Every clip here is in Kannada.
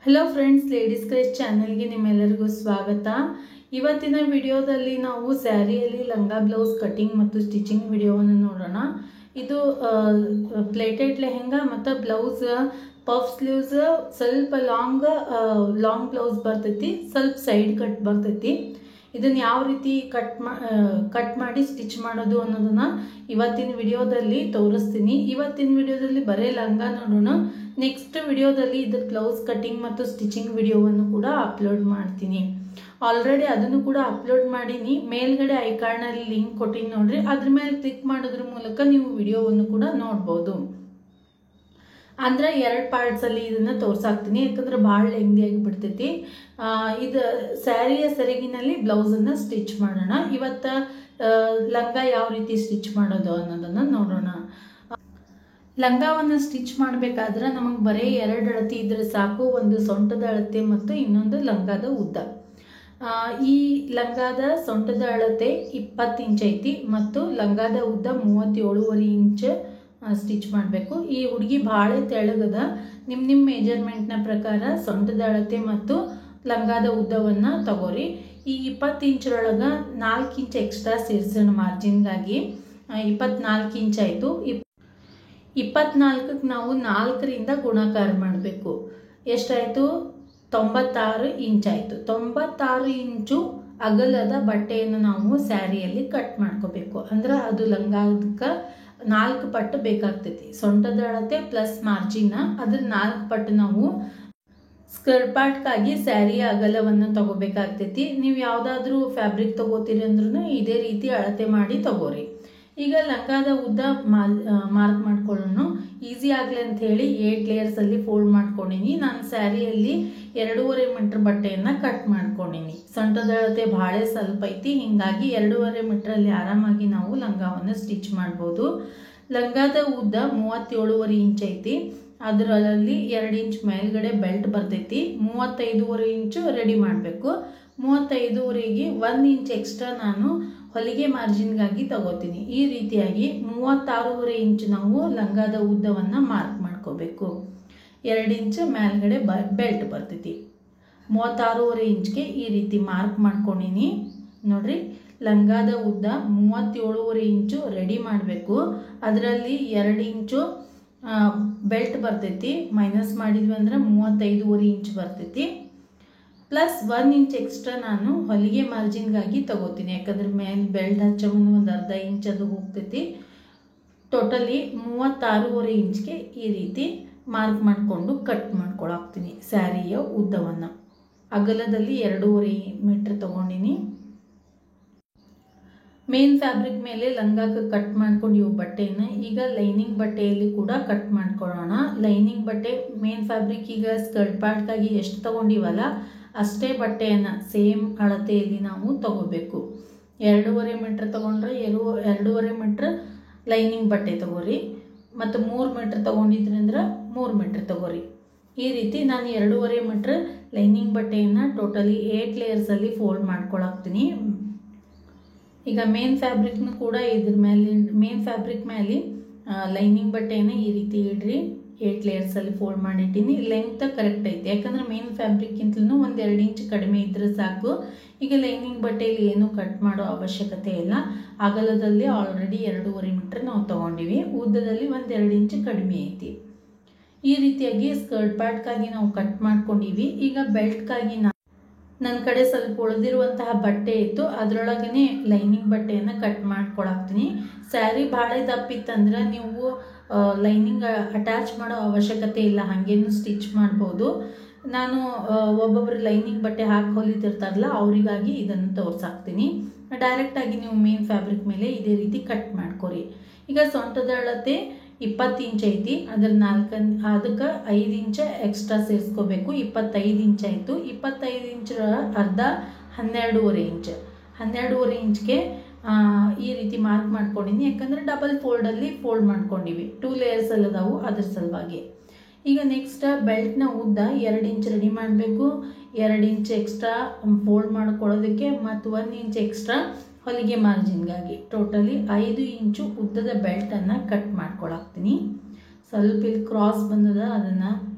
ಹಲೋ ಫ್ರೆಂಡ್ಸ್, ಲೇಡೀಸ್ ಕ್ರೇಜ್ ಚಾನೆಲ್ಗೆ ನಿಮ್ಮೆಲ್ಲರಿಗೂ ಸ್ವಾಗತ. ಇವತ್ತಿನ ವಿಡಿಯೋದಲ್ಲಿ ನಾವು ಸ್ಯಾರಿಯಲ್ಲಿ ಲಂಗ ಬ್ಲೌಸ್ ಕಟಿಂಗ್ ಮತ್ತು ಸ್ಟಿಚಿಂಗ್ ವಿಡಿಯೋವನ್ನು ನೋಡೋಣ. ಇದು ಪ್ಲೇಟೆಡ್ ಲೆಹೆಂಗಾ ಮತ್ತು ಬ್ಲೌಸ್ ಪಫ್ ಸ್ಲೀವ್ಸ್, ಸ್ವಲ್ಪ ಲಾಂಗ್ ಬ್ಲೌಸ್ ಬರ್ತೈತಿ, ಸ್ವಲ್ಪ ಸೈಡ್ ಕಟ್ ಬರ್ತೈತಿ. ಇದನ್ನು ಯಾವ ರೀತಿ ಕಟ್ ಮಾಡಿ ಸ್ಟಿಚ್ ಮಾಡೋದು ಅನ್ನೋದನ್ನ ಇವತ್ತಿನ ವಿಡಿಯೋದಲ್ಲಿ ತೋರಿಸ್ತೀನಿ. ಇವತ್ತಿನ ವಿಡಿಯೋದಲ್ಲಿ ಬರೀ ಲಂಗ ನೋಡೋಣ. ನೆಕ್ಸ್ಟ್ ವಿಡಿಯೋದಲ್ಲಿ ಇದ್ರ ಬ್ಲೌಸ್ ಕಟಿಂಗ್ ಮತ್ತು ಸ್ಟಿಚಿಂಗ್ ವಿಡಿಯೋವನ್ನು ಕೂಡ ಅಪ್ಲೋಡ್ ಮಾಡ್ತೀನಿ. ಆಲ್ರೆಡಿ ಅದನ್ನು ಕೂಡ ಅಪ್ಲೋಡ್ ಮಾಡೀನಿ. ಮೇಲ್ಗಡೆ ಐಕಾರ್ಡ್ನಲ್ಲಿ ಲಿಂಕ್ ಕೊಟ್ಟಿನಿ ನೋಡ್ರಿ, ಅದ್ರ ಮೇಲೆ ಕ್ಲಿಕ್ ಮಾಡೋದ್ರ ಮೂಲಕ ನೀವು ವಿಡಿಯೋವನ್ನು ಕೂಡ ನೋಡ್ಬೋದು. ಅಂದ್ರೆ 2 ಪಾರ್ಟ್ಸಲ್ಲಿ ಇದನ್ನು ತೋರ್ಸಾಕ್ತೀನಿ, ಯಾಕಂದ್ರೆ ಭಾಳ ಲೆಂದಿ ಆಗಿಬಿಡ್ತೈತಿ. ಇದು ಸ್ಯಾರಿಯ ಸೆರಗಿನಲ್ಲಿ ಬ್ಲೌಸನ್ನು ಸ್ಟಿಚ್ ಮಾಡೋಣ. ಇವತ್ತು ಲಂಗ ಯಾವ ರೀತಿ ಸ್ಟಿಚ್ ಮಾಡೋದು ಅನ್ನೋದನ್ನು ನೋಡೋಣ. ಲಂಗವನ್ನು ಸ್ಟಿಚ್ ಮಾಡಬೇಕಾದ್ರೆ ನಮಗೆ ಬರೀ 2 ಅಳತೆ ಇದ್ರೆ ಸಾಕು. ಒಂದು ಸೊಂಟದ ಅಳತೆ ಮತ್ತು ಇನ್ನೊಂದು ಲಂಗದ ಉದ್ದ. ಈ ಲಂಗದ ಸೊಂಟದ ಅಳತೆ 20 ಇಂಚ್ ಐತಿ ಮತ್ತು ಲಂಗದ ಉದ್ದ 37.5 ಇಂಚ್ ಸ್ಟಿಚ್ ಮಾಡಬೇಕು. ಈ ಹುಡುಗಿ ಭಾಳ ತೆಳ್ಳಗದ. ನಿಮ್ಮ ಮೆಜರ್ಮೆಂಟ್ನ ಪ್ರಕಾರ ಸೊಂಟದ ಅಳತೆ ಮತ್ತು ಲಂಗದ ಉದ್ದವನ್ನು ತಗೋರಿ. ಈ 20 ಇಂಚ್ರೊಳಗೆ 4 ಇಂಚ್ ಎಕ್ಸ್ಟ್ರಾ ಸೇರಿಸೋಣ ಮಾರ್ಜಿನ್ಗಾಗಿ. 24 ಇಂಚ್ ಆಯಿತು. 24ಕ್ಕೆ ನಾವು 4ರಿಂದ ಗುಣಾಕಾರ ಮಾಡಬೇಕು. ಎಷ್ಟಾಯಿತು? 96 ಇಂಚ್ ಆಯಿತು. 96 ಇಂಚು ಅಗಲದ ಬಟ್ಟೆಯನ್ನು ನಾವು ಸ್ಯಾರಿಯಲ್ಲಿ ಕಟ್ ಮಾಡ್ಕೋಬೇಕು. ಅಂದ್ರೆ ಅದು ಲಂಗಕ್ಕೆ 4 ಪಟ್ಟು ಬೇಕಾಗ್ತೈತಿ. ಸೊಂಟದ ಅಳತೆ ಪ್ಲಸ್ ಮಾರ್ಜಿನ್, ಅದ್ರ 4 ಪಟ್ಟು ನಾವು ಸ್ಕರ್ಟ್ ಪಾರ್ಟ್ಗಾಗಿ ಸ್ಯಾರಿಯ ಅಗಲವನ್ನು ತಗೋಬೇಕಾಗ್ತೈತಿ. ನೀವು ಯಾವುದಾದ್ರೂ ಫ್ಯಾಬ್ರಿಕ್ ತಗೋತೀರಿ ಅಂದ್ರೂ ಇದೇ ರೀತಿ ಅಳತೆ ಮಾಡಿ ತಗೋರಿ. ಈಗ ಲಂಗದ ಉದ್ದ ಮಾರ್ಕ್ ಮಾಡ್ಕೊಳ್ಳೋಣ. ಈಸಿ ಆಗಲಿ ಅಂತ ಹೇಳಿ 8 ಲೇಯರ್ಸಲ್ಲಿ ಫೋಲ್ಡ್ ಮಾಡ್ಕೊಂಡಿನಿ. ನಾನು ಸ್ಯಾರಿಯಲ್ಲಿ 2.5 ಮೀಟರ್ ಬಟ್ಟೆಯನ್ನು ಕಟ್ ಮಾಡ್ಕೊಂಡಿನಿ. ಸೊಂಟದ ಅಳತೆ ಭಾಳ ಸ್ವಲ್ಪ ಐತಿ, ಹೀಗಾಗಿ 2.5 ಮೀಟ್ರಲ್ಲಿ ಆರಾಮಾಗಿ ನಾವು ಲಂಗವನ್ನು ಸ್ಟಿಚ್ ಮಾಡ್ಬೋದು. ಲಂಗದ ಉದ್ದ 37.5 ಇಂಚ್ ಐತಿ. ಅದರಲ್ಲಿ 2 ಇಂಚ್ ಮೇಲ್ಗಡೆ ಬೆಲ್ಟ್ ಬರ್ತೈತಿ. 35.5 ಇಂಚು ರೆಡಿ ಮಾಡಬೇಕು. 35.5ಗೆ 1 ಇಂಚ್ ಎಕ್ಸ್ಟ್ರಾ ನಾನು ಹೊಲಿಗೆ ಮಾರ್ಜಿನ್ಗಾಗಿ ತಗೋತೀನಿ. ಈ ರೀತಿಯಾಗಿ 36.5 ಇಂಚ್ ನಾವು ಲಂಗದ ಉದ್ದವನ್ನು ಮಾರ್ಕ್ ಮಾಡ್ಕೋಬೇಕು. 2 ಇಂಚ್ ಮೇಲ್ಗಡೆ ಬೆಲ್ಟ್ ಬರ್ತೈತಿ. 36.5 ಇಂಚ್ಗೆ ಈ ರೀತಿ ಮಾರ್ಕ್ ಮಾಡ್ಕೊಂಡಿನಿ ನೋಡ್ರಿ. ಲಂಗದ ಉದ್ದ 37.5 ಇಂಚು ರೆಡಿ ಮಾಡಬೇಕು. ಅದರಲ್ಲಿ 2 ಇಂಚು ಬೆಲ್ಟ್ ಬರ್ತೈತಿ. ಮೈನಸ್ ಮಾಡಿದ್ವಿ ಅಂದ್ರೆ 35.5 ಇಂಚ್ ಬರ್ತೈತಿ. ಪ್ಲಸ್ 1 ಇಂಚ್ ಎಕ್ಸ್ಟ್ರಾ ನಾನು ಹೊಲಿಗೆ ಮಾರ್ಜಿನ್ಗಾಗಿ ತಗೋತೀನಿ, ಯಾಕಂದ್ರೆ ಮೇಲೆ ಬೆಲ್ಟ್ ಹಚ್ಚೋನು ಒಂದು ಅರ್ಧ ಇಂಚ್ ಅದು ಹೋಗ್ತೈತಿ. ಟೋಟಲಿ 36.5 ಇಂಚ್ಗೆ ಈ ರೀತಿ ಮಾರ್ಕ್ ಮಾಡಿಕೊಂಡು ಕಟ್ ಮಾಡ್ಕೊಳಾಕ್ತೀನಿ ಸ್ಯಾರಿಯ ಉದ್ದವನ್ನು. ಅಗಲದಲ್ಲಿ 2.5 ಮೀಟ್ರ್ ತಗೊಂಡಿನಿ. ಮೇನ್ ಫ್ಯಾಬ್ರಿಕ್ ಮೇಲೆ ಲಂಗಕ್ಕೆ ಕಟ್ ಮಾಡ್ಕೊಂಡಿವು ಬಟ್ಟೆಯನ್ನು. ಈಗ ಲೈನಿಂಗ್ ಬಟ್ಟೆಯಲ್ಲಿ ಕೂಡ ಕಟ್ ಮಾಡ್ಕೊಳ್ಳೋಣ. ಲೈನಿಂಗ್ ಬಟ್ಟೆ ಮೇನ್ ಫ್ಯಾಬ್ರಿಕ್ ಈಗ ಸ್ಕರ್ಟ್ ಪಾರ್ಟ್ಗಾಗಿ ಎಷ್ಟು ತಗೊಂಡಿವಲ್ಲ ಅಷ್ಟೇ ಬಟ್ಟೆಯನ್ನು ಸೇಮ್ ಅಳತೆಯಲ್ಲಿ ನಾವು ತಗೋಬೇಕು. 2.5 ಮೀಟ್ರ್ ತಗೊಂಡ್ರೆ 2.5 ಮೀಟ್ರ್ ಲೈನಿಂಗ್ ಬಟ್ಟೆ ತಗೋರಿ. ಮತ್ತು 3 ಮೀಟ್ರ್ ತಗೊಂಡಿದ್ರಿ ಅಂದ್ರೆ 3 ಮೀಟ್ರ್ ತಗೋರಿ. ಈ ರೀತಿ ನಾನು 2.5 ಮೀಟ್ರ್ ಲೈನಿಂಗ್ ಬಟ್ಟೆಯನ್ನು ಟೋಟಲಿ 8 ಲೇಯರ್ಸಲ್ಲಿ ಫೋಲ್ಡ್ ಮಾಡ್ಕೊಳಾಕ್ತೀನಿ. ಈಗ ಮೇನ್ ಫ್ಯಾಬ್ರಿಕ್ನು ಕೂಡ ಇದ್ರ ಮೇಲೆ ಮೇನ್ ಫ್ಯಾಬ್ರಿಕ್ ಮೇಲೆ ಲೈನಿಂಗ್ ಬಟ್ಟೆಯನ್ನು ಈ ರೀತಿ ಇಡ್ರಿ. 8 ಲೇಯರ್ಸಲ್ಲಿ ಫೋಲ್ಡ್ ಮಾಡಿಟ್ಟಿನಿ. ಲೆಂತ್ ಕರೆಕ್ಟ್ ಐತಿ, ಯಾಕಂದ್ರೆ ಮೇನ್ ಫ್ಯಾಬ್ರಿಕ್ಕಿಂತಲೂ 1-2 ಇಂಚ್ ಕಡಿಮೆ ಇದ್ರೆ ಸಾಕು. ಈಗ ಲೈನಿಂಗ್ ಬಟ್ಟೆಯಲ್ಲಿ ಏನು ಕಟ್ ಮಾಡೋ ಅವಶ್ಯಕತೆ ಇಲ್ಲ. ಅಗಲದಲ್ಲಿ ಆಲ್ರೆಡಿ 2.5 ಮೀಟ್ರ್ ನಾವು ತೊಗೊಂಡಿವಿ. ಉದ್ದದಲ್ಲಿ 1-2 ಇಂಚ್ ಕಡಿಮೆ ಐತಿ. ಈ ರೀತಿಯಾಗಿ ಸ್ಕರ್ಟ್ ಪಾರ್ಟ್ಗಾಗಿ ನಾವು ಕಟ್ ಮಾಡ್ಕೊಂಡಿವಿ. ಈಗ ಬೆಲ್ಟ್ಗಾಗಿ ನನ್ನ ಕಡೆ ಸ್ವಲ್ಪ ಉಳಿದಿರುವಂತಹ ಬಟ್ಟೆ ಇತ್ತು, ಅದರೊಳಗೇ ಲೈನಿಂಗ್ ಬಟ್ಟೆಯನ್ನು ಕಟ್ ಮಾಡ್ಕೊಳಾಕ್ತೀನಿ. ಸ್ಯಾರಿ ಭಾಳ ದಪ್ಪಿತ್ತಂದ್ರೆ ನೀವು ಲೈನಿಂಗ್ ಅಟ್ಯಾಚ್ ಮಾಡೋ ಅವಶ್ಯಕತೆ ಇಲ್ಲ, ಹಾಗೇನು ಸ್ಟಿಚ್ ಮಾಡ್ಬೋದು. ನಾನು ಒಬ್ಬೊಬ್ಬರು ಲೈನಿಂಗ್ ಬಟ್ಟೆ ಹಾಕಿ ಹೊಲಿತಿರ್ತಾರಲ್ಲ ಅವರಿಗಾಗಿ ಇದನ್ನು ತೋರ್ಸಾಕ್ತೀನಿ. ಡೈರೆಕ್ಟಾಗಿ ನೀವು ಮೇನ್ ಫ್ಯಾಬ್ರಿಕ್ ಮೇಲೆ ಇದೇ ರೀತಿ ಕಟ್ ಮಾಡ್ಕೊರಿ. ಈಗ ಸೊಂಟದ ಅಳತೆ 20 ಇಂಚ್ ಐತಿ. ಅದಕ್ಕೆ 5 ಇಂಚ್ ಎಕ್ಸ್ಟ್ರಾ ಸೇರಿಸ್ಕೋಬೇಕು. 25 ಇಂಚ್ ಆಯಿತು. 25 ಇಂಚ್ ಅರ್ಧ 12.5 ಇಂಚ್. 12.5 ಇಂಚ್ಗೆ ಈ ರೀತಿ ಮಾರ್ಕ್ ಮಾಡ್ಕೊಂಡಿನಿ, ಯಾಕಂದರೆ ಡಬಲ್ ಫೋಲ್ಡಲ್ಲಿ ಫೋಲ್ಡ್ ಮಾಡ್ಕೊಂಡಿವಿ. 2 ಲೇಯರ್ಸ್ ಅಲ್ಲದಾವು, ಅದ್ರ ಸಲುವಾಗಿ. ಈಗ ನೆಕ್ಸ್ಟ್ ಬೆಲ್ಟ್ನ ಉದ್ದ 2 ಇಂಚ್ ರೆಡಿ ಮಾಡಬೇಕು. 2 ಇಂಚ್ ಎಕ್ಸ್ಟ್ರಾ ಫೋಲ್ಡ್ ಮಾಡ್ಕೊಳ್ಳೋದಕ್ಕೆ ಮತ್ತು 1 ಇಂಚ್ ಎಕ್ಸ್ಟ್ರಾ ಹೊಲಿಗೆ ಮಾರ್ಜಿನ್ಗಾಗಿ ಟೋಟಲಿ 5 ಇಂಚು ಉದ್ದದ ಬೆಲ್ಟನ್ನು ಕಟ್ ಮಾಡ್ಕೊಳಾಕ್ತೀನಿ. ಸ್ವಲ್ಪ ಇಲ್ಲಿ ಕ್ರಾಸ್ ಬಂದದ, ಅದನ್ನು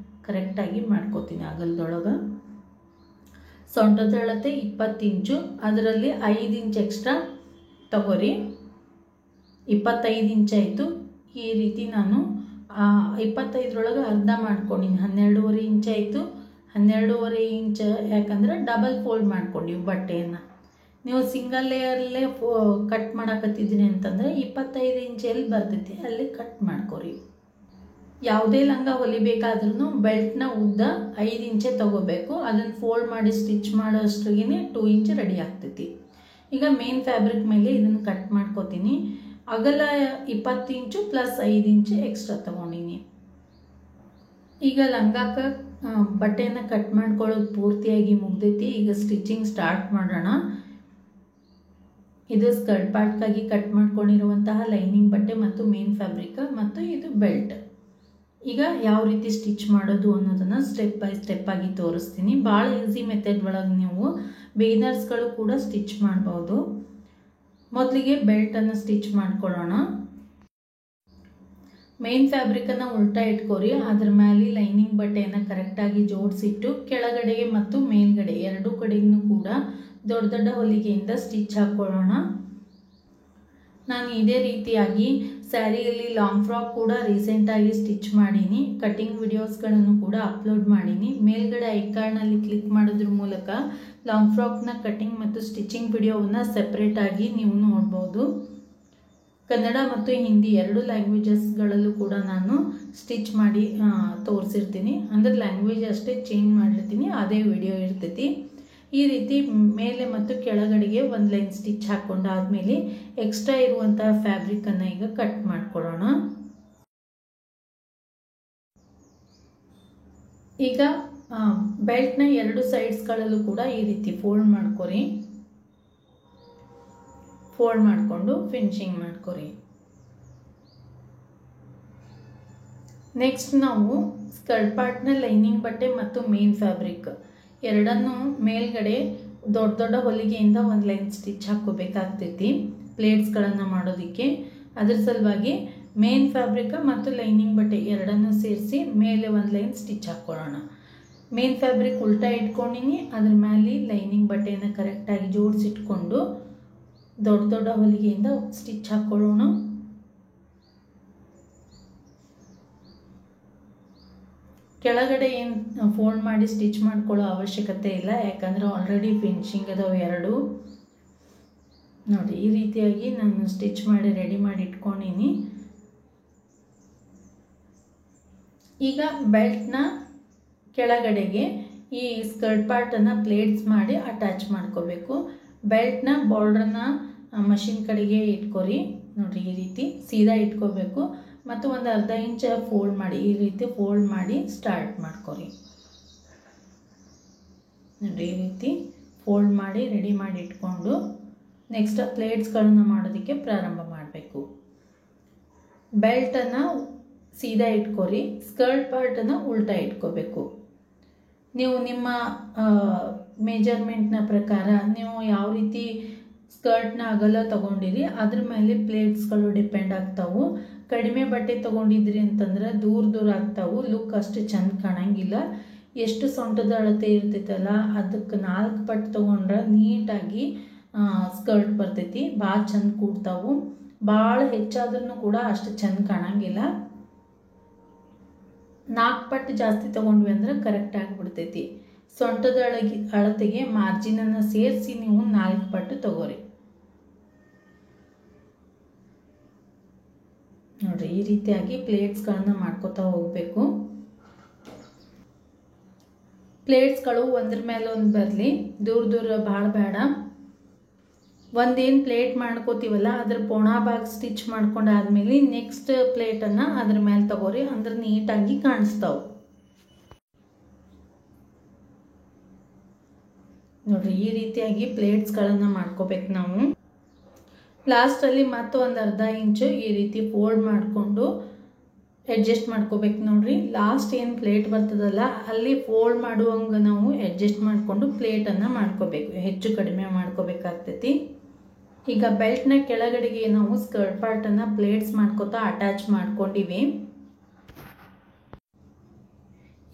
ಕರೆಕ್ಟಾಗಿ ಮಾಡ್ಕೋತೀನಿ ಅಗಲದೊಳಗೆ. ಸೊಂಟದ ಅಳತೆ 20 ಇಂಚು, ಅದರಲ್ಲಿ 5 ಇಂಚ್ ಎಕ್ಸ್ಟ್ರಾ ತಗೋರಿ. 25 ಇಂಚಾಯಿತು. ಈ ರೀತಿ ನಾನು 25ರೊಳಗೆ ಅರ್ಧ ಮಾಡ್ಕೊಂಡಿನಿ, 12.5 ಇಂಚಾಯಿತು. 12.5 ಇಂಚ್ ಯಾಕಂದ್ರೆ ಡಬಲ್ ಫೋಲ್ಡ್ ಮಾಡ್ಕೊಂಡಿವಿ ಬಟ್ಟೆಯನ್ನು. ನೀವು ಸಿಂಗಲ್ ಲೇಯರಲ್ಲೇ ಕಟ್ ಮಾಡಕತ್ತಿದ್ದೀನಿ ಅಂತಂದರೆ 25 ಇಂಚ್ ಎಲ್ಲಿ ಬರ್ತೈತಿ ಅಲ್ಲಿ ಕಟ್ ಮಾಡ್ಕೊರಿ. ಯಾವುದೇ ಲಂಗ ಹೊಲಿಬೇಕಾದ್ರೂ ಬೆಲ್ಟ್ನ ಉದ್ದ 5 ಇಂಚೇ ತಗೋಬೇಕು. ಅದನ್ನು ಫೋಲ್ಡ್ ಮಾಡಿ ಸ್ಟಿಚ್ ಮಾಡೋಷ್ಟ್ರಿಗೆ 2 ಇಂಚ್ ರೆಡಿ ಆಗ್ತೈತಿ. ಈಗ ಮೇನ್ ಫ್ಯಾಬ್ರಿಕ್ ಮೇಲೆ ಇದನ್ನು ಕಟ್ ಮಾಡ್ಕೋತೀನಿ. ಅಗಲ 20 ಇಂಚು ಪ್ಲಸ್ 5 ಇಂಚು ಎಕ್ಸ್ಟ್ರಾ ತಗೊಂಡಿನಿ. ಈಗ ಲಂಗಕ್ಕೆ ಬಟ್ಟೆಯನ್ನು ಕಟ್ ಮಾಡ್ಕೊಳ್ಳೋದು ಪೂರ್ತಿಯಾಗಿ ಮುಗ್ದೈತಿ. ಈಗ ಸ್ಟಿಚಿಂಗ್ ಸ್ಟಾರ್ಟ್ ಮಾಡೋಣ. ಇದು ಸ್ಕರ್ಟ್ ಪಾರ್ಟ್ಗಾಗಿ ಕಟ್ ಮಾಡ್ಕೊಂಡಿರುವಂತಹ ಲೈನಿಂಗ್ ಬಟ್ಟೆ ಮತ್ತು ಮೇನ್ ಫ್ಯಾಬ್ರಿಕ್ ಮತ್ತು ಇದು ಬೆಲ್ಟ್. ಈಗ ಯಾವ ರೀತಿ ಸ್ಟಿಚ್ ಮಾಡೋದು ಅನ್ನೋದನ್ನು ಸ್ಟೆಪ್ ಬೈ ಸ್ಟೆಪ್ ಆಗಿ ತೋರಿಸ್ತೀನಿ. ಭಾಳ ಈಸಿ ಮೆಥಡ್ ಒಳಗೆ ನೀವು ಬಿಗಿನರ್ಸ್ಗಳು ಕೂಡ ಸ್ಟಿಚ್ ಮಾಡ್ಬೋದು. ಮೊದಲಿಗೆ ಬೆಲ್ಟನ್ನು ಸ್ಟಿಚ್ ಮಾಡ್ಕೊಳ್ಳೋಣ. ಮೇನ್ ಫ್ಯಾಬ್ರಿಕನ್ನು ಉಲ್ಟಾ ಇಟ್ಕೋರಿ. ಅದ್ರ ಮೇಲೆ ಲೈನಿಂಗ್ ಬಟ್ಟೆಯನ್ನು ಕರೆಕ್ಟಾಗಿ ಜೋಡಿಸಿಟ್ಟು ಕೆಳಗಡೆಗೆ ಮತ್ತು ಮೇಲ್ಗಡೆ ಎರಡೂ ಕಡೆಗೂ ಕೂಡ ದೊಡ್ಡ ದೊಡ್ಡ ಹೊಲಿಗೆಯಿಂದ ಸ್ಟಿಚ್ ಹಾಕ್ಕೊಳ್ಳೋಣ. ನಾನು ಇದೇ ರೀತಿಯಾಗಿ ಸ್ಯಾರಿಯಲ್ಲಿ ಲಾಂಗ್ ಫ್ರಾಕ್ ಕೂಡ ರೀಸೆಂಟಾಗಿ ಸ್ಟಿಚ್ ಮಾಡೀನಿ. ಕಟಿಂಗ್ ವಿಡಿಯೋಸ್ಗಳನ್ನು ಕೂಡ ಅಪ್ಲೋಡ್ ಮಾಡೀನಿ. ಮೇಲ್ಗಡೆ ಐಕಾರ್ಡ್ನಲ್ಲಿ ಕ್ಲಿಕ್ ಮಾಡೋದ್ರ ಮೂಲಕ ಲಾಂಗ್ ಫ್ರಾಕ್ನ ಕಟಿಂಗ್ ಮತ್ತು ಸ್ಟಿಚಿಂಗ್ ವಿಡಿಯೋವನ್ನು ಸೆಪ್ರೇಟಾಗಿ ನೀವು ನೋಡ್ಬೋದು. ಕನ್ನಡ ಮತ್ತು ಹಿಂದಿ 2 ಲ್ಯಾಂಗ್ವೇಜಸ್ಗಳಲ್ಲೂ ಕೂಡ ನಾನು ಸ್ಟಿಚ್ ಮಾಡಿ ತೋರಿಸಿರ್ತೀನಿ. ಅಂದರೆ ಲ್ಯಾಂಗ್ವೇಜ್ ಅಷ್ಟೇ ಚೇಂಜ್ ಮಾಡಿರ್ತೀನಿ, ಅದೇ ವಿಡಿಯೋ ಇರ್ತೈತಿ. ಈ ರೀತಿ ಮೇಲೆ ಮತ್ತು ಕೆಳಗಡೆಗೆ ಒಂದು ಲೈನ್ ಸ್ಟಿಚ್ ಹಾಕ್ಕೊಂಡಾದ್ಮೇಲೆ ಎಕ್ಸ್ಟ್ರಾ ಇರುವಂತಹ ಫ್ಯಾಬ್ರಿಕನ್ನು ಈಗ ಕಟ್ ಮಾಡ್ಕೊಳ್ಳೋಣ. ಈಗ ಬೆಲ್ಟ್ನ 2 ಸೈಡ್ಸ್ಗಳಲ್ಲೂ ಕೂಡ ಈ ರೀತಿ ಫೋಲ್ಡ್ ಮಾಡ್ಕೊರಿ. ಫೋಲ್ಡ್ ಮಾಡಿಕೊಂಡು ಫಿನಿಶಿಂಗ್ ಮಾಡ್ಕೊರಿ. ನೆಕ್ಸ್ಟ್ ನಾವು ಸ್ಕರ್ಟ್ ಪಾರ್ಟ್ನ ಲೈನಿಂಗ್ ಬಟ್ಟೆ ಮತ್ತು ಮೇನ್ ಫ್ಯಾಬ್ರಿಕ್ ಎರಡನ್ನೂ ಮೇಲ್ಗಡೆ ದೊಡ್ಡ ದೊಡ್ಡ ಹೊಲಿಗೆಯಿಂದ ಒಂದು ಲೈನ್ ಸ್ಟಿಚ್ ಹಾಕ್ಕೋಬೇಕಾಗ್ತೈತಿ ಪ್ಲೇಟ್ಸ್ಗಳನ್ನು ಮಾಡೋದಕ್ಕೆ. ಅದ್ರ ಸಲುವಾಗಿ ಮೇನ್ ಫ್ಯಾಬ್ರಿಕ್ ಮತ್ತು ಲೈನಿಂಗ್ ಬಟ್ಟೆ ಎರಡನ್ನೂ ಸೇರಿಸಿ ಮೇಲೆ ಒಂದು ಲೈನ್ ಸ್ಟಿಚ್ ಹಾಕ್ಕೊಳ್ಳೋಣ. ಮೇನ್ ಫ್ಯಾಬ್ರಿಕ್ ಉಲ್ಟಾ ಇಟ್ಕೊಂಡಿನಿ, ಅದ್ರ ಮೇಲೆ ಲೈನಿಂಗ್ ಬಟ್ಟೆಯನ್ನು ಕರೆಕ್ಟಾಗಿ ಜೋಡಿಸಿಟ್ಕೊಂಡು ದೊಡ್ಡ ದೊಡ್ಡ ಹೊಲಿಗೆಯಿಂದ ಸ್ಟಿಚ್ ಹಾಕ್ಕೊಳ್ಳೋಣ. ಕೆಳಗಡೆ ಏನು ಫೋಲ್ಡ್ ಮಾಡಿ ಸ್ಟಿಚ್ ಮಾಡ್ಕೊಳ್ಳೋ ಅವಶ್ಯಕತೆ ಇಲ್ಲ, ಯಾಕಂದರೆ ಆಲ್ರೆಡಿ ಫಿನಿಶಿಂಗ್ ಅದಾವೆ 2. ನೋಡಿ ಈ ರೀತಿಯಾಗಿ ನಾನು ಸ್ಟಿಚ್ ಮಾಡಿ ರೆಡಿ ಮಾಡಿ ಇಟ್ಕೊಂಡಿನಿ. ಈಗ ಬೆಲ್ಟ್ನ ಕೆಳಗಡೆಗೆ ಈ ಸ್ಕರ್ಟ್ ಪಾರ್ಟನ್ನು ಪ್ಲೇಟ್ಸ್ ಮಾಡಿ ಅಟ್ಯಾಚ್ ಮಾಡ್ಕೋಬೇಕು. ಬೆಲ್ಟ್ನ ಬಾರ್ಡ್ರನ್ನ ಮಷಿನ್ ಕಡೆಗೆ ಇಟ್ಕೊರಿ. ನೋಡಿರಿ ಈ ರೀತಿ ಸೀದಾ ಇಟ್ಕೋಬೇಕು ಮತ್ತು ಒಂದು ಅರ್ಧ ಇಂಚ್ ಫೋಲ್ಡ್ ಮಾಡಿ ಈ ರೀತಿ ಫೋಲ್ಡ್ ಮಾಡಿ ಸ್ಟಾರ್ಟ್ ಮಾಡ್ಕೊರಿ. ನೋಡಿರಿ ಈ ರೀತಿ ಫೋಲ್ಡ್ ಮಾಡಿ ರೆಡಿ ಮಾಡಿ ಇಟ್ಕೊಂಡು ನೆಕ್ಸ್ಟ್ ಪ್ಲೇಟ್ಸ್ಗಳನ್ನು ಮಾಡೋದಕ್ಕೆ ಪ್ರಾರಂಭ ಮಾಡಬೇಕು. ಬೆಲ್ಟನ್ನು ಸೀದಾ ಇಟ್ಕೊರಿ, ಸ್ಕರ್ಟ್ ಪಾರ್ಟನ್ನು ಉಲ್ಟಾ ಇಟ್ಕೋಬೇಕು. ನೀವು ನಿಮ್ಮ ಮೆಜರ್ಮೆಂಟ್ನ ಪ್ರಕಾರ ನೀವು ಯಾವ ರೀತಿ ಸ್ಕರ್ಟ್ನ ಅಗಲ ತೊಗೊಂಡಿರಿ ಅದ್ರ ಮೇಲೆ ಪ್ಲೇಟ್ಸ್ಗಳು ಡಿಪೆಂಡ್ ಆಗ್ತಾವು. ಕಡಿಮೆ ಬಟ್ಟೆ ತೊಗೊಂಡಿದ್ರಿ ಅಂತಂದ್ರೆ ದೂರ ಆಗ್ತಾವು, ಲುಕ್ ಅಷ್ಟು ಚೆಂದ ಕಾಣಂಗಿಲ್ಲ. ಎಷ್ಟು ಸೊಂಟದ ಅಳತೆ ಇರ್ತೈತಲ್ಲ ಅದಕ್ಕೆ 4 ಪಟ್ಟು ತೊಗೊಂಡ್ರೆ ನೀಟಾಗಿ ಸ್ಕರ್ಟ್ ಬರ್ತೈತಿ, ಭಾಳ ಚೆಂದ ಕೂಡ್ತಾವು. ಭಾಳ ಹೆಚ್ಚಾದ್ರೂ ಕೂಡ ಅಷ್ಟು ಚೆಂದ ಕಾಣಂಗಿಲ್ಲ. 4 ಪಟ್ಟು ಜಾಸ್ತಿ ತೊಗೊಂಡ್ವಿ ಅಂದ್ರೆ ಕರೆಕ್ಟ್ ಆಗಿಬಿಡ್ತೈತಿ. ಸೊಂಟದ ಅಳತೆಗೆ ಮಾರ್ಜಿನನ್ನು ಸೇರಿಸಿ ನೀವು 4 ಪಟ್ಟು ತಗೋರಿ. ನೋಡ್ರಿ ಈ ರೀತಿಯಾಗಿ ಪ್ಲೇಟ್ಸ್ಗಳನ್ನ ಮಾಡ್ಕೋತಾ ಹೋಗಬೇಕು. ಪ್ಲೇಟ್ಸ್ಗಳು ಒಂದ್ರ ಮೇಲೆ ಒಂದು ಬರಲಿ, ದೂರ ಭಾಳ ಬೇಡ. ಒಂದೇನು ಪ್ಲೇಟ್ ಮಾಡ್ಕೋತೀವಲ್ಲ ಅದ್ರ ಪೋಣಾ ಭಾಗ ಸ್ಟಿಚ್ ಮಾಡ್ಕೊಂಡಾದ್ಮೇಲೆ ನೆಕ್ಸ್ಟ್ ಪ್ಲೇಟನ್ನು ಅದ್ರ ಮೇಲೆ ತಗೋರಿ, ಅಂದ್ರೆ ನೀಟಾಗಿ ಕಾಣಿಸ್ತಾವೆ. ನೋಡ್ರಿ ಈ ರೀತಿಯಾಗಿ ಪ್ಲೇಟ್ಸ್ಗಳನ್ನು ಮಾಡ್ಕೋಬೇಕು ನಾವು. ಲಾಸ್ಟಲ್ಲಿ ಮತ್ತು ಒಂದು ಅರ್ಧ ಇಂಚು ಈ ರೀತಿ ಫೋಲ್ಡ್ ಮಾಡಿಕೊಂಡು ಅಡ್ಜಸ್ಟ್ ಮಾಡ್ಕೋಬೇಕು. ನೋಡ್ರಿ ಲಾಸ್ಟ್ ಏನು ಪ್ಲೇಟ್ ಬರ್ತದಲ್ಲ ಅಲ್ಲಿ ಫೋಲ್ಡ್ ಮಾಡುವಂಗೆ ನಾವು ಅಡ್ಜಸ್ಟ್ ಮಾಡಿಕೊಂಡು ಪ್ಲೇಟನ್ನು ಮಾಡ್ಕೋಬೇಕು, ಹೆಚ್ಚು ಕಡಿಮೆ ಮಾಡ್ಕೋಬೇಕಾಗ್ತೈತಿ. ಈಗ ಬೆಲ್ಟ್ನ ಕೆಳಗಡೆಗೆ ನಾವು ಸ್ಕರ್ಟ್ ಪಾರ್ಟನ್ನು ಪ್ಲೇಟ್ಸ್ ಮಾಡ್ಕೋತಾ ಅಟ್ಯಾಚ್ ಮಾಡ್ಕೊಂಡಿವಿ.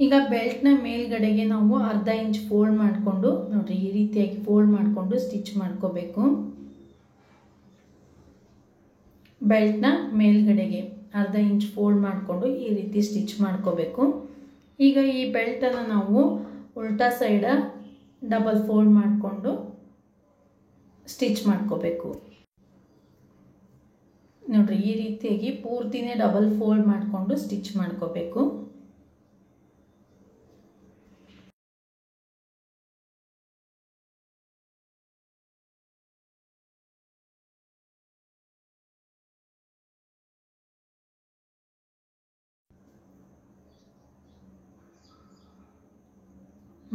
ಈಗ ಬೆಲ್ಟ್ನ ಮೇಲ್ಗಡೆಗೆ ನಾವು ಅರ್ಧ ಇಂಚ್ ಫೋಲ್ಡ್ ಮಾಡಿಕೊಂಡು ನೋಡಿರಿ ಈ ರೀತಿಯಾಗಿ ಫೋಲ್ಡ್ ಮಾಡಿಕೊಂಡು ಸ್ಟಿಚ್ ಮಾಡ್ಕೋಬೇಕು. ಬೆಲ್ಟ್ನ ಮೇಲ್ಗಡೆಗೆ ಅರ್ಧ ಇಂಚ್ ಫೋಲ್ಡ್ ಮಾಡಿಕೊಂಡು ಈ ರೀತಿ ಸ್ಟಿಚ್ ಮಾಡ್ಕೋಬೇಕು. ಈಗ ಈ ಬೆಲ್ಟನ್ನು ನಾವು ಉಲ್ಟಾ ಸೈಡ ಡಬಲ್ ಫೋಲ್ಡ್ ಮಾಡಿಕೊಂಡು ಸ್ಟಿಚ್ ಮಾಡ್ಕೋಬೇಕು. ನೋಡಿರಿ ಈ ರೀತಿಯಾಗಿ ಪೂರ್ತಿನೇ ಡಬಲ್ ಫೋಲ್ಡ್ ಮಾಡಿಕೊಂಡು ಸ್ಟಿಚ್ ಮಾಡ್ಕೋಬೇಕು.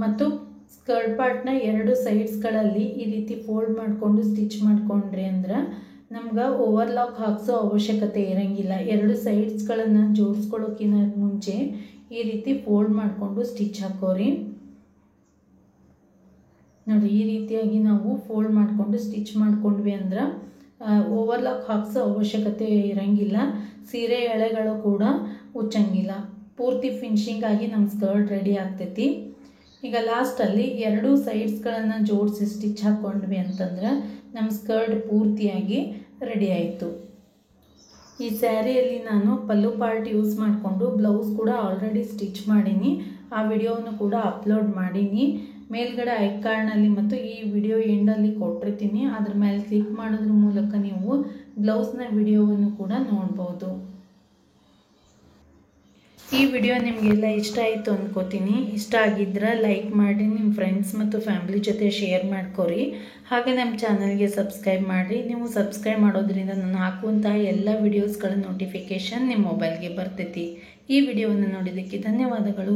ಮತ್ತು ಸ್ಕರ್ಟ್ ಪಾರ್ಟ್ನ ಎರಡು ಸೈಡ್ಸ್ಗಳಲ್ಲಿ ಈ ರೀತಿ ಫೋಲ್ಡ್ ಮಾಡಿಕೊಂಡು ಸ್ಟಿಚ್ ಮಾಡ್ಕೊಂಡ್ರಿ ಅಂದ್ರೆ ನಮ್ಗೆ ಓವರ್ಲಾಕ್ ಹಾಕ್ಸೋ ಅವಶ್ಯಕತೆ ಇರೋಂಗಿಲ್ಲ. ಎರಡು ಸೈಡ್ಸ್ಗಳನ್ನು ಜೋಡಿಸ್ಕೊಳ್ಳೋಕ್ಕಿಂತ ಮುಂಚೆ ಈ ರೀತಿ ಫೋಲ್ಡ್ ಮಾಡಿಕೊಂಡು ಸ್ಟಿಚ್ ಹಾಕೋರಿ. ನೋಡಿ ಈ ರೀತಿಯಾಗಿ ನಾವು ಫೋಲ್ಡ್ ಮಾಡಿಕೊಂಡು ಸ್ಟಿಚ್ ಮಾಡ್ಕೊಂಡ್ವಿ ಅಂದ್ರೆ ಓವರ್ಲಾಕ್ ಹಾಕ್ಸೋ ಅವಶ್ಯಕತೆ ಇರೋಂಗಿಲ್ಲ. ಸೀರೆ ಎಳೆಗಳು ಕೂಡ ಉಚ್ಚಂಗಿಲ್ಲ. ಪೂರ್ತಿ ಫಿನಿಶಿಂಗ್ ಆಗಿ ನಮ್ಮ ಸ್ಕರ್ಟ್ ರೆಡಿ ಆಗ್ತೈತಿ. ಈಗ ಲಾಸ್ಟಲ್ಲಿ ಎರಡು ಸೈಡ್ಸ್ಗಳನ್ನು ಜೋಡಿಸಿ ಸ್ಟಿಚ್ ಹಾಕ್ಕೊಂಡ್ವಿ ಅಂತಂದ್ರೆ ನಮ್ಮ ಸ್ಕರ್ಟ್ ಪೂರ್ತಿಯಾಗಿ ರೆಡಿ ಆಯಿತು. ಈ ಸ್ಯಾರಿಯಲ್ಲಿ ನಾನು ಪಲ್ಲು ಪಾರ್ಟ್ ಯೂಸ್ ಮಾಡಿಕೊಂಡು ಬ್ಲೌಸ್ ಕೂಡ ಆಲ್ರೆಡಿ ಸ್ಟಿಚ್ ಮಾಡೀನಿ. ಆ ವಿಡಿಯೋವನ್ನು ಕೂಡ ಅಪ್ಲೋಡ್ ಮಾಡೀನಿ. ಮೇಲ್ಗಡೆ ಐಕಾರ್ಡ್ನಲ್ಲಿ ಮತ್ತು ಈ ವಿಡಿಯೋ ಎಂಡಲ್ಲಿ ಕೊಟ್ಟಿರ್ತೀನಿ. ಅದ್ರ ಮೇಲೆ ಕ್ಲಿಕ್ ಮಾಡೋದ್ರ ಮೂಲಕ ನೀವು ಬ್ಲೌಸ್ನ ವಿಡಿಯೋವನ್ನು ಕೂಡ ನೋಡ್ಬೋದು. ಈ ವಿಡಿಯೋ ನಿಮಗೆಲ್ಲ ಇಷ್ಟ ಆಯಿತು ಅಂದ್ಕೋತೀನಿ. ಇಷ್ಟ ಆಗಿದ್ರೆ ಲೈಕ್ ಮಾಡಿ, ನಿಮ್ಮ ಫ್ರೆಂಡ್ಸ್ ಮತ್ತು ಫ್ಯಾಮಿಲಿ ಜೊತೆ ಶೇರ್ ಮಾಡ್ಕೊರಿ. ಹಾಗೆ ನಮ್ಮ ಚಾನಲ್ಗೆ ಸಬ್ಸ್ಕ್ರೈಬ್ ಮಾಡಿರಿ. ನೀವು ಸಬ್ಸ್ಕ್ರೈಬ್ ಮಾಡೋದ್ರಿಂದ ನಾನು ಹಾಕುವಂತಹ ಎಲ್ಲ ವಿಡಿಯೋಸ್ಗಳ ನೋಟಿಫಿಕೇಷನ್ ನಿಮ್ಮ ಮೊಬೈಲ್ಗೆ ಬರ್ತೈತಿ. ಈ ವಿಡಿಯೋವನ್ನು ನೋಡಿದ್ದಕ್ಕೆ ಧನ್ಯವಾದಗಳು.